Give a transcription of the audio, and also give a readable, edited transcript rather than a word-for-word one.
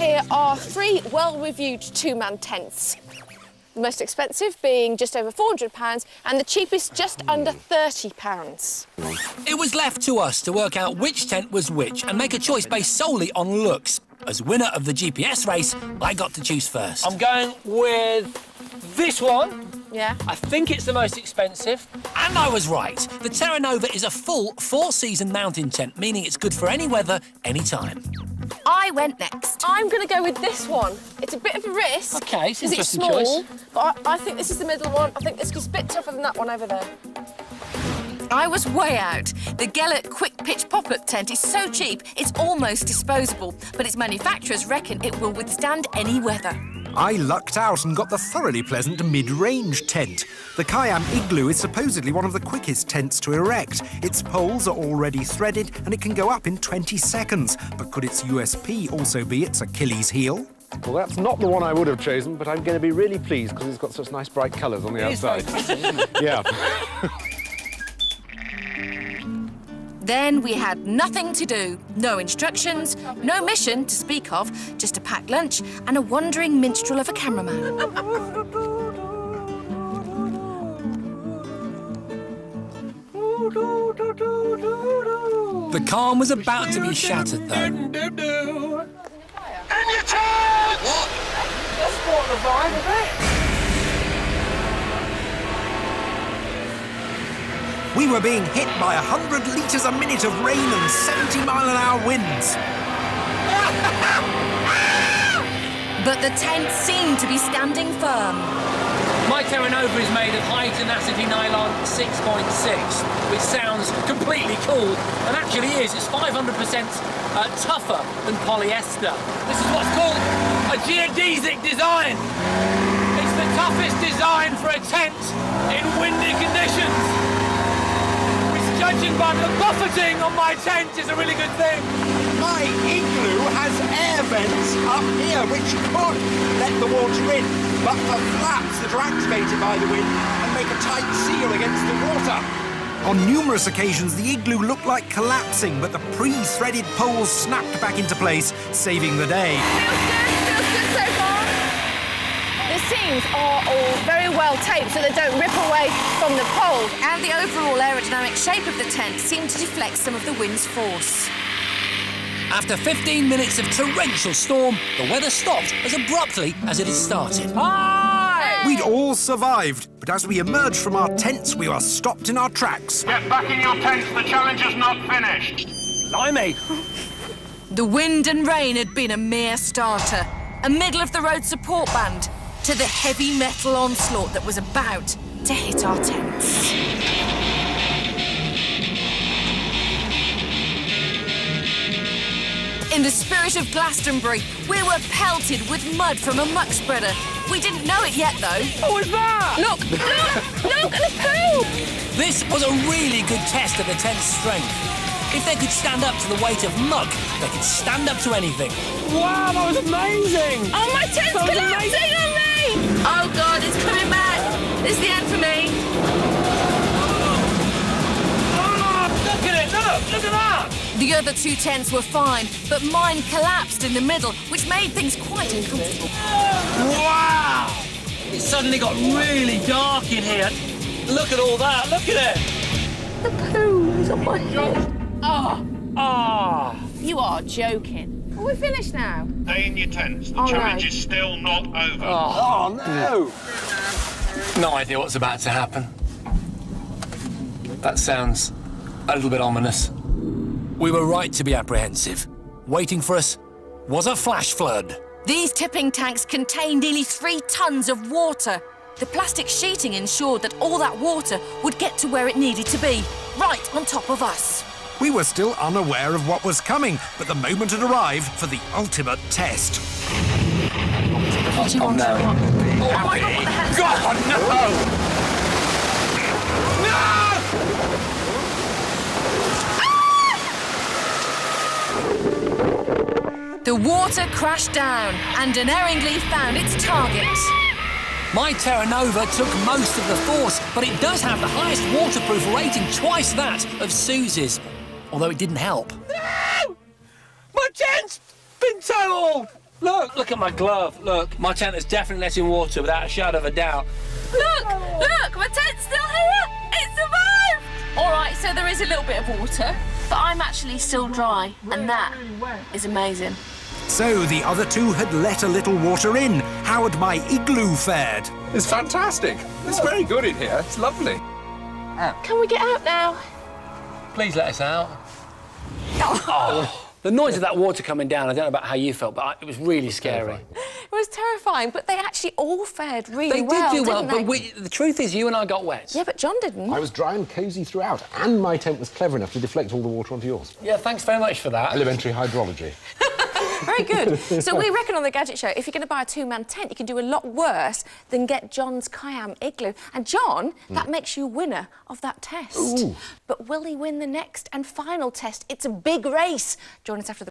here are 3 well-reviewed two-man tents. The most expensive being just over £400 and the cheapest just under £30. It was left to us to work out which tent was which and make a choice based solely on looks. As winner of the GPS race, I got to choose first. I'm going with this one. Yeah? I think it's the most expensive. And I was right. The Terra Nova is a full 4-season mountain tent, meaning it's good for any weather, any time. I went next. I'm going to go with this one. It's a bit of a risk. OK, it's an because it's interesting small, choice. but I think this is the middle one. I think this is a bit tougher than that one over there. I was way out. The Gellert Quick Pitch pop-up tent is so cheap, it's almost disposable, but its manufacturers reckon it will withstand any weather. I lucked out and got the thoroughly pleasant mid-range tent. The Kayam Igloo is supposedly one of the quickest tents to erect. Its poles are already threaded and it can go up in 20 seconds. But could its USP also be its Achilles heel? Well, that's not the one I would have chosen, but I'm going to be really pleased because it's got such nice bright colours on the outside. Yeah. Then we had nothing to do. No instructions, no mission to speak of, just a packed lunch and a wandering minstrel of a cameraman. The calm was about to be shattered, though. And your turns! What? That's what the vibe of it. We were being hit by 100 litres a minute of rain and 70-mile-an-hour winds. But the tent seemed to be standing firm. My Terra Nova is made of high tenacity nylon 6.6, which sounds completely cool, and actually is. It's 500% tougher than polyester. This is what's called a geodesic design. It's the toughest design for a tent in windy conditions. Judging by the buffeting on my tent is a really good thing. My igloo has air vents up here which could let the water in, but the flaps that are activated by the wind and make a tight seal against the water. On numerous occasions, the igloo looked like collapsing, but the pre-threaded poles snapped back into place, saving the day. Feels good so far. The seams are all very well taped so they don't rip away from the pole. And the overall aerodynamic shape of the tent seemed to deflect some of the wind's force. After 15 minutes of torrential storm, the weather stopped as abruptly as it had started. Hi! We'd all survived, but as we emerged from our tents, we were stopped in our tracks. Get back in your tents, the challenge is not finished. Blimey! The wind and rain had been a mere starter, a middle-of-the-road support band to the heavy metal onslaught that was about to hit our tents. In the spirit of Glastonbury, we were pelted with mud from a muck spreader. We didn't know it yet, though. What was that? Look, look at the poo! This was a really good test of the tent's strength. If they could stand up to the weight of muck, they could stand up to anything. Wow, that was amazing! Oh, my tent's That was collapsing amazing. on me! Oh, God, it's coming back. This is the end for me. Oh, look at it! Look at that! The other 2 tents were fine, but mine collapsed in the middle, which made things quite uncomfortable. Wow! It suddenly got really dark in here. Look at all that, look at it! The poo is on my head. Ah! You are joking. Are we finished now? Stay in your tents. The Oh, challenge no. is still not over. Oh, no! No idea what's about to happen. That sounds a little bit ominous. We were right to be apprehensive. Waiting for us was a flash flood. These tipping tanks contained nearly 3 tons of water. The plastic sheeting ensured that all that water would get to where it needed to be, right on top of us. We were still unaware of what was coming, but the moment had arrived for the ultimate test. Oh, no. Oh, my God, no! The water crashed down and unerringly found its target. My Terra Nova took most of the force, but it does have the highest waterproof rating, twice that of Susie's. Although it didn't help. No! My tent's been totaled! Look! Look at my glove. Look, my tent is definitely letting water without a shadow of a doubt. Look! Look! My tent's still here! It survived! All right, so there is a little bit of water, but I'm actually still dry, and that is amazing. So the other two had let a little water in. How had my igloo fared? It's fantastic. It's very good in here. It's lovely. Can we get out now? Please let us out. Oh. The noise of that water coming down, I don't know about how you felt, but it was really scary. It was terrifying, but they actually all fared really They well, did do well, didn't but they? the truth is you and I got wet. Yeah, but John didn't. I was dry and cosy throughout, and my tent was clever enough to deflect all the water onto yours. Yeah, thanks very much for that. Elementary hydrology. Very good. So we reckon on the Gadget Show, if you're going to buy a two-man tent, you can do a lot worse than get John's Kayam igloo. And John, that makes you winner of that test. Ooh. But will he win the next and final test? It's a big race. Join us after the